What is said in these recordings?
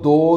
2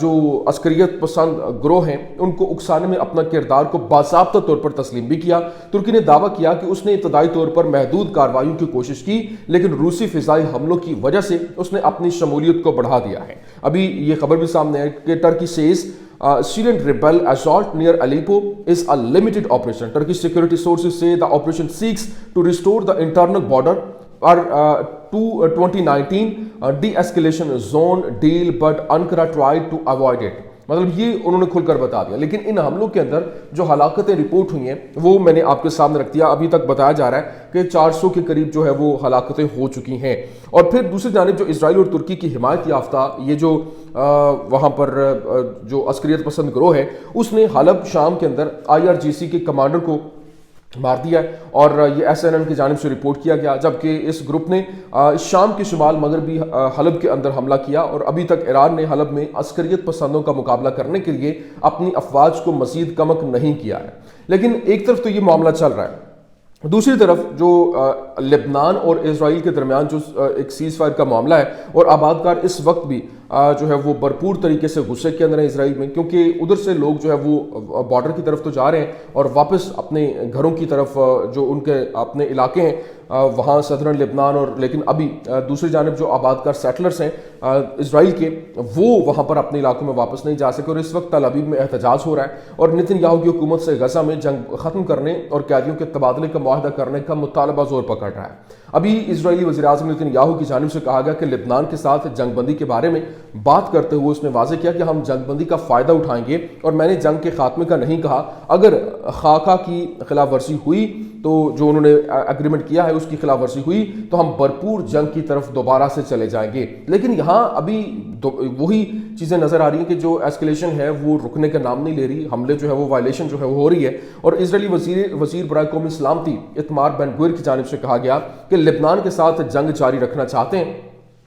جو عسکریت پسند گروہ ہیں ان کو اکسانے میں اپنا کردار کو باضابطہ طور پر تسلیم بھی کیا۔ ترکی نے دعویٰ کیا کہ اس نے ابتدائی طور پر محدود کارروائیوں کی کوشش کی، لیکن روسی فضائی حملوں کی وجہ سے اس نے اپنی شمولیت کو بڑھا دیا ہے۔ ابھی یہ خبر بھی سامنے ہے کہ Turkey says Syrian rebel assault near Aleppo is a limited operation. Turkish security sources say the operation seeks to restore the internal border to 2019 de-escalation zone deal, but Ankara tried to avoid it. مطلب یہ انہوں نے کھل کر بتا دیا، لیکن ان حملوں کے اندر جو ہلاکتیں رپورٹ ہوئی ہیں وہ میں نے آپ کے سامنے رکھ دیا۔ ابھی تک بتایا جا رہا ہے کہ 400 کے قریب جو ہے وہ ہلاکتیں ہو چکی ہیں۔ اور پھر دوسری جانب جو اسرائیل اور ترکی کی حمایت یافتہ یہ جو وہاں پر جو عسکریت پسند گروہ ہے، اس نے حلب شام کے اندر IRGC کے کمانڈر کو مار دیا ہے، اور یہ SNN کی جانب سے رپورٹ کیا گیا، جبکہ اس گروپ نے شام کے شمال مغربی حلب کے اندر حملہ کیا، اور ابھی تک ایران نے حلب میں عسکریت پسندوں کا مقابلہ کرنے کے لیے اپنی افواج کو مزید کمک نہیں کیا ہے۔ لیکن ایک طرف تو یہ معاملہ چل رہا ہے، دوسری طرف جو لبنان اور اسرائیل کے درمیان جو ایک سیز فائر کا معاملہ ہے، اور آباد کار اس وقت بھی جو ہے وہ بھرپور طریقے سے غصے کے اندر ہیں اسرائیل میں، کیونکہ ادھر سے لوگ جو ہے وہ بارڈر کی طرف تو جا رہے ہیں اور واپس اپنے گھروں کی طرف جو ان کے اپنے علاقے ہیں وہاں صدرن لبنان، اور لیکن ابھی دوسری جانب جو آباد کار سیٹلرز ہیں اسرائیل کے، وہ وہاں پر اپنے علاقوں میں واپس نہیں جا سکے، اور اس وقت تل ابیب میں احتجاج ہو رہا ہے، اور نتن یاہو کی حکومت سے غزہ میں جنگ ختم کرنے اور قیدیوں کے تبادلے کا معاہدہ کرنے کا مطالبہ زور پکڑ رہا ہے۔ ابھی اسرائیلی وزیراعظم نتن یاہو کی جانب سے کہا گیا کہ لبنان کے ساتھ جنگ بندی کے بارے میں بات کرتے ہوئے اس نے واضح کیا کہ ہم جنگ بندی کا فائدہ اٹھائیں گے، اور میں نے جنگ کے خاتمے کا نہیں کہا۔ اگر خاکہ کی خلاف ورزی ہوئی تو جو انہوں نے ایگریمنٹ کیا ہے اس کی خلاف ورزی ہوئی تو ہم بھرپور جنگ کی طرف دوبارہ سے چلے جائیں گے۔ لیکن یہاں ابھی وہی چیزیں نظر آ رہی ہیں کہ جو ایسکیلیشن ہے وہ رکنے کا نام نہیں لے رہی، حملے جو ہے وہ وائلیشن جو ہے وہ ہو رہی ہے، اور اسرائیلی وزیر برائے قومی سلامتی اتمار بن گویر کی جانب سے کہا گیا کہ لبنان کے ساتھ جنگ جاری رکھنا چاہتے ہیں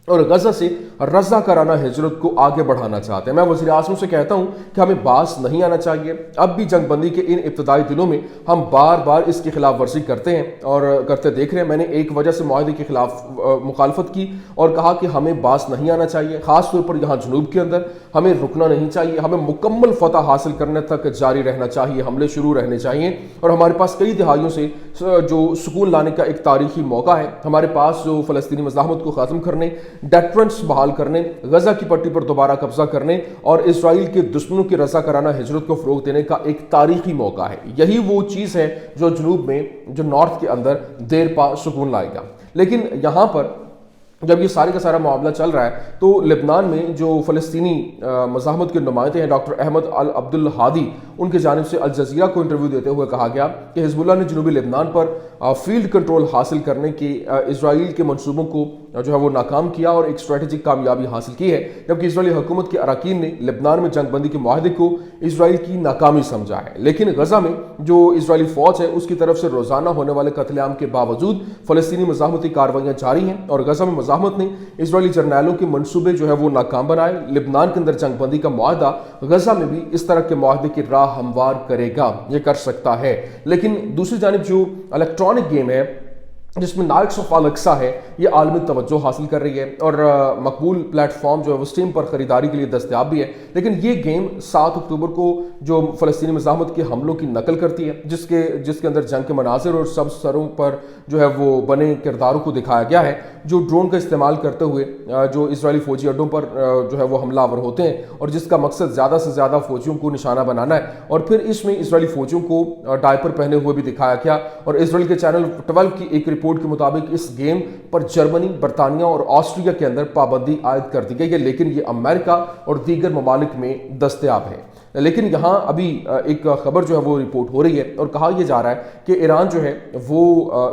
اور غزہ سے رضاکارانہ ہجرت کو آگے بڑھانا چاہتے ہیں۔ میں وزیر اعظم سے کہتا ہوں کہ ہمیں باز نہیں آنا چاہیے۔ اب بھی جنگ بندی کے ان ابتدائی دنوں میں ہم بار بار اس کی خلاف ورزی کرتے ہیں اور کرتے دیکھ رہے ہیں۔ میں نے ایک وجہ سے معاہدے کے خلاف مخالفت کی اور کہا کہ ہمیں باز نہیں آنا چاہیے، خاص طور پر یہاں جنوب کے اندر ہمیں رکنا نہیں چاہیے، ہمیں مکمل فتح حاصل کرنے تک جاری رہنا چاہیے، حملے شروع رہنے چاہیے، اور ہمارے پاس کئی دہائیوں سے جو سکون لانے کا ایک تاریخی موقع ہے، ہمارے پاس جو فلسطینی مزاحمت کو ختم کرنے، ڈیٹرنٹس بحال کرنے، غزہ کی پٹی پر دوبارہ قبضہ کرنے اور اسرائیل کے دشمنوں کی رضاکارانہ ہجرت کو فروغ دینے کا ایک تاریخی موقع ہے۔ یہی وہ چیز ہے جو جنوب میں، جو نارتھ کے اندر دیر پا سکون لائے گا۔ لیکن یہاں پر جب یہ سارے کا سارا معاملہ چل رہا ہے تو لبنان میں جو فلسطینی مزاحمت کے نمائندے ہیں ڈاکٹر احمد عبد الہادی، ان کی جانب سے الجزیرہ کو انٹرویو دیتے ہوئے کہا گیا کہ حزب اللہ نے جنوبی لبنان پر فیلڈ کنٹرول حاصل کرنے کے اسرائیل کے منصوبوں کو جو ہے وہ ناکام کیا اور ایک اسٹریٹجک کامیابی حاصل کی ہے، جبکہ اسرائیلی حکومت کے اراکین نے لبنان میں جنگ بندی کے معاہدے کو اسرائیل کی ناکامی سمجھا ہے۔ لیکن غزہ میں جو اسرائیلی فوج ہے اس کی طرف سے روزانہ ہونے والے قتل عام کے باوجود فلسطینی مزاحمتی کارروائیاں جاری ہیں، اور غزہ میں مزاحمت نے اسرائیلی جرنیلوں کے منصوبے جو ہے وہ ناکام بنائے۔ لبنان کے اندر جنگ بندی کا معاہدہ غزہ میں بھی اس طرح کے معاہدے کی راہ ہموار کرے گا، یہ کر سکتا ہے۔ لیکن دوسری جانب جو الیکٹرانک گیم ہے جس میں نائٹس آف الیکسا ہے، یہ عالمی توجہ حاصل کر رہی ہے اور مقبول پلیٹ فارم جو ہے وہ اسٹیم پر خریداری کے لیے دستیاب بھی ہے۔ لیکن یہ گیم 7 اکتوبر کو جو فلسطینی مزاحمت کے حملوں کی نقل کرتی ہے، جس کے اندر جنگ کے مناظر اور سب سروں پر جو ہے وہ بنے کرداروں کو دکھایا گیا ہے، جو ڈرون کا استعمال کرتے ہوئے جو اسرائیلی فوجی اڈوں پر جو ہے وہ حملہ آور ہوتے ہیں، اور جس کا مقصد زیادہ سے زیادہ فوجیوں کو نشانہ بنانا ہے۔ اور پھر اس میں اسرائیلی فوجیوں کو ڈائپر پہنے ہوئے بھی دکھایا گیا، اور اسرائیل کے چینل 12 کی ایک رپورٹ کے مطابق اس گیم پر جرمنی، برطانیہ اور آسٹریا کے اندر پابندی عائد کر دی گئی ہے، لیکن یہ امریکہ اور دیگر ممالک میں دستیاب ہے۔ لیکن یہاں ابھی ایک خبر جو ہے وہ رپورٹ ہو رہی ہے اور کہا یہ جا رہا ہے کہ ایران جو ہے وہ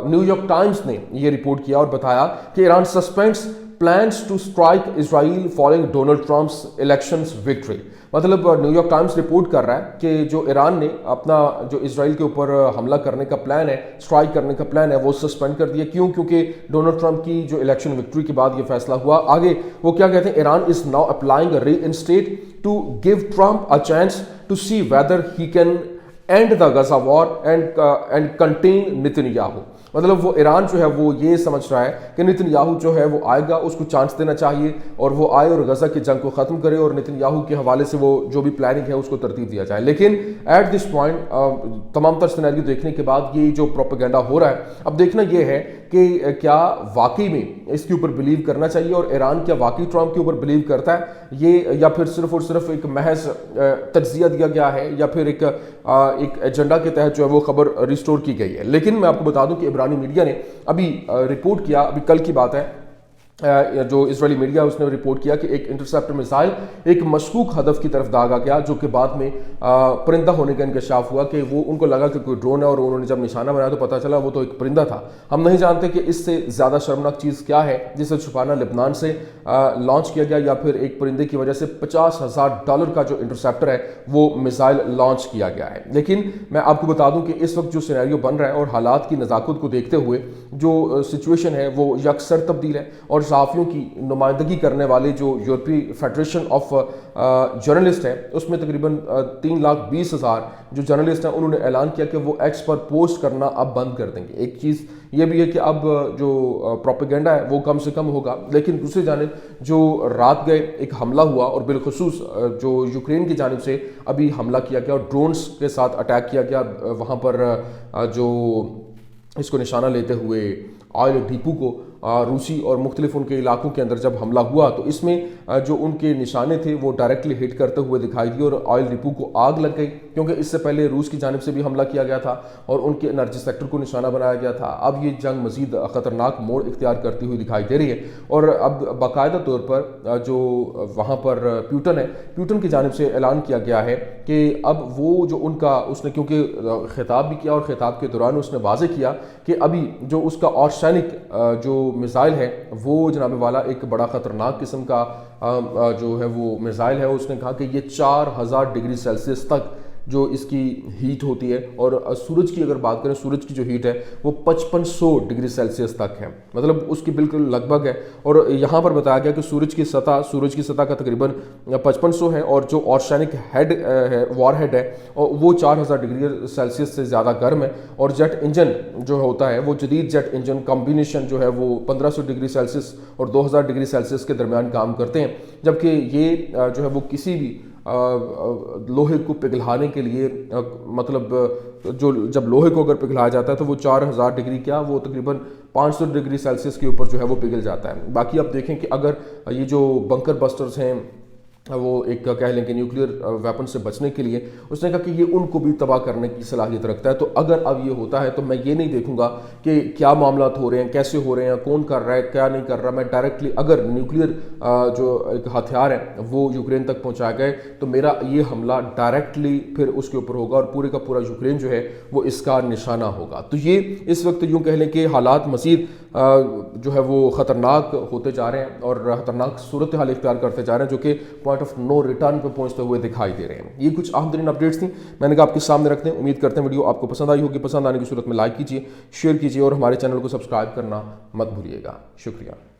نیو یارک ٹائمز نے یہ رپورٹ کیا اور بتایا کہ Iran سسپینڈز plans to strike Israel following Donald Trump's elections victory۔ مطلب نیو یارک ٹائمز رپورٹ کر رہا ہے کہ جو ایران نے اپنا جو اسرائیل کے اوپر حملہ کرنے کا پلان ہے، اسٹرائک کرنے کا پلان ہے، وہ سسپینڈ کر دیا۔ کیوں؟ کیونکہ ڈونلڈ ٹرمپ کی جو الیکشن وکٹری کے بعد یہ فیصلہ ہوا۔ آگے وہ کیا کہتے ہیں، Iran is now applying a reinstate to give Trump a chance to see whether he can end the Gaza war and contain Netanyahu۔ مطلب وہ ایران جو ہے وہ یہ سمجھ رہا ہے کہ نتن یاہو جو ہے وہ آئے گا، اس کو چانس دینا چاہیے اور وہ آئے اور غزہ کی جنگ کو ختم کرے اور نتن یاہو کے حوالے سے وہ جو بھی پلاننگ ہے اس کو ترتیب دیا جائے۔ لیکن ایٹ دس پوائنٹ تمام تر سینیریو دیکھنے کے بعد یہ جو پروپیگنڈا ہو رہا ہے، اب دیکھنا یہ ہے کہ کیا واقعی میں اس کے اوپر بلیو کرنا چاہیے اور ایران کیا واقعی ٹرمپ کے اوپر بلیو کرتا ہے یہ، یا پھر صرف اور صرف ایک محض تجزیہ دیا گیا ہے یا پھر ایک ایجنڈا کے تحت جو ہے وہ خبر ریسٹور کی گئی ہے۔ لیکن میں آپ کو بتا دوں کہ عبرانی میڈیا نے ابھی رپورٹ کیا، ابھی کل کی بات ہے، جو اسرائیلی میڈیا اس نے رپورٹ کیا کہ ایک انٹرسیپٹر میزائل ایک مشکوک ہدف کی طرف داغا گیا، جو کہ بعد میں پرندہ ہونے کا انکشاف ہوا کہ وہ ان کو لگا کہ کوئی ڈرون ہے اور انہوں نے جب نشانہ بنایا تو پتہ چلا وہ تو ایک پرندہ تھا۔ ہم نہیں جانتے کہ اس سے زیادہ شرمناک چیز کیا ہے جسے چھپانا لبنان سے لانچ کیا گیا، یا پھر ایک پرندے کی وجہ سے $50,000 کا جو انٹرسیپٹر ہے وہ میزائل لانچ کیا گیا ہے۔ لیکن میں آپ کو بتا دوں کہ اس وقت جو سینیریو بن رہا ہے اور حالات کی نزاکت کو دیکھتے ہوئے جو سچویشن ہے وہ یکسر تبدیل ہے، اور صحافیوں کی نمائندگی کرنے والے جو یورپی فیڈریشن آف جرنلسٹ ہے اس میں تقریباً 3,20,000 جو جرنلسٹ ہیں انہوں نے اعلان کیا کہ وہ ایکس پر پوسٹ کرنا اب بند کر دیں گے۔ ایک چیز یہ بھی ہے کہ اب جو پروپیگنڈا ہے وہ کم سے کم ہوگا، لیکن دوسری جانب جو رات گئے ایک حملہ ہوا اور بالخصوص جو یوکرین کی جانب سے ابھی حملہ کیا گیا اور ڈرونز کے ساتھ اٹیک کیا گیا، وہاں پر جو اس کو نشانہ لیتے ہوئے آئل ڈیپو کو روسی اور مختلف ان کے علاقوں کے اندر جب حملہ ہوا تو اس میں جو ان کے نشانے تھے وہ ڈائریکٹلی ہٹ کرتے ہوئے دکھائی دی اور آئل ڈیپو کو آگ لگ گئی، کیونکہ اس سے پہلے روس کی جانب سے بھی حملہ کیا گیا تھا اور ان کے انرجی سیکٹر کو نشانہ بنایا گیا تھا۔ اب یہ جنگ مزید خطرناک موڑ اختیار کرتی ہوئی دکھائی دے رہی ہے، اور اب باقاعدہ طور پر جو وہاں پر پیوٹن کی جانب سے اعلان کیا گیا ہے کہ اب وہ جو ان کا اس نے کیونکہ خطاب بھی کیا اور خطاب کے دوران اس نے واضح کیا کہ ابھی جو اس کا آرسینک جو میزائل ہے وہ جناب والا ایک بڑا خطرناک قسم کا جو ہے وہ میزائل ہے۔ اس نے کہا کہ یہ 4,000 ڈگری سیلسیس تک جو اس کی ہیٹ ہوتی ہے، اور سورج کی اگر بات کریں سورج کی جو ہیٹ ہے وہ 5500 ڈگری سیلسیس تک ہے، مطلب اس کی بالکل لگ بھگ ہے۔ اور یہاں پر بتایا گیا کہ سورج کی سطح کا تقریباً 5500 ہے، اور جو آرسینک ہیڈ ہے وار ہیڈ ہے وہ 4,000 ڈگری سیلسیس سے زیادہ گرم ہے، اور جیٹ انجن جو ہوتا ہے وہ جدید جیٹ انجن کمبینیشن جو ہے وہ 1500 ڈگری سیلسیس اور 2000 ڈگری سیلسیس کے درمیان کام کرتے ہیں، جبکہ یہ جو ہے وہ کسی بھی لوہے کو پگھلانے کے لیے مطلب جو جب لوہے کو اگر پگھلایا جاتا ہے تو وہ 4,000 ڈگری کیا وہ تقریباً 500 ڈگری سیلسیس کے اوپر جو ہے وہ پگھل جاتا ہے۔ باقی آپ دیکھیں کہ اگر یہ جو بنکر بسٹرز ہیں وہ ایک کہہ لیں کہ نیوکلیئر ویپن سے بچنے کے لیے اس نے کہا کہ یہ ان کو بھی تباہ کرنے کی صلاحیت رکھتا ہے، تو اگر اب یہ ہوتا ہے تو میں یہ نہیں دیکھوں گا کہ کیا معاملات ہو رہے ہیں، کیسے ہو رہے ہیں، کون کر رہا ہے، کیا نہیں کر رہا، میں ڈائریکٹلی اگر نیوکلیئر جو ایک ہتھیار ہے وہ یوکرین تک پہنچائے گئے تو میرا یہ حملہ ڈائریکٹلی پھر اس کے اوپر ہوگا اور پورے کا پورا یوکرین جو ہے وہ اس کا نشانہ ہوگا۔ تو یہ اس وقت یوں کہہ لیں کہ حالات مزید جو ہے وہ خطرناک ہوتے جا رہے ہیں اور خطرناک صورتحال اختیار کرتے جا رہے ہیں، جو کہ پوائنٹ آف نو ریٹرن پہ پہنچتے ہوئے دکھائی دے رہے ہیں۔ یہ کچھ اہم ترین اپڈیٹس تھیں، میں نے کہا آپ کے سامنے رکھتے ہیں۔ امید کرتے ہیں ویڈیو آپ کو پسند آئی ہوگی، پسند آنے کی صورت میں لائک کیجیے، شیئر کیجیے اور ہمارے چینل کو سبسکرائب کرنا مت بھولیے گا۔ شکریہ۔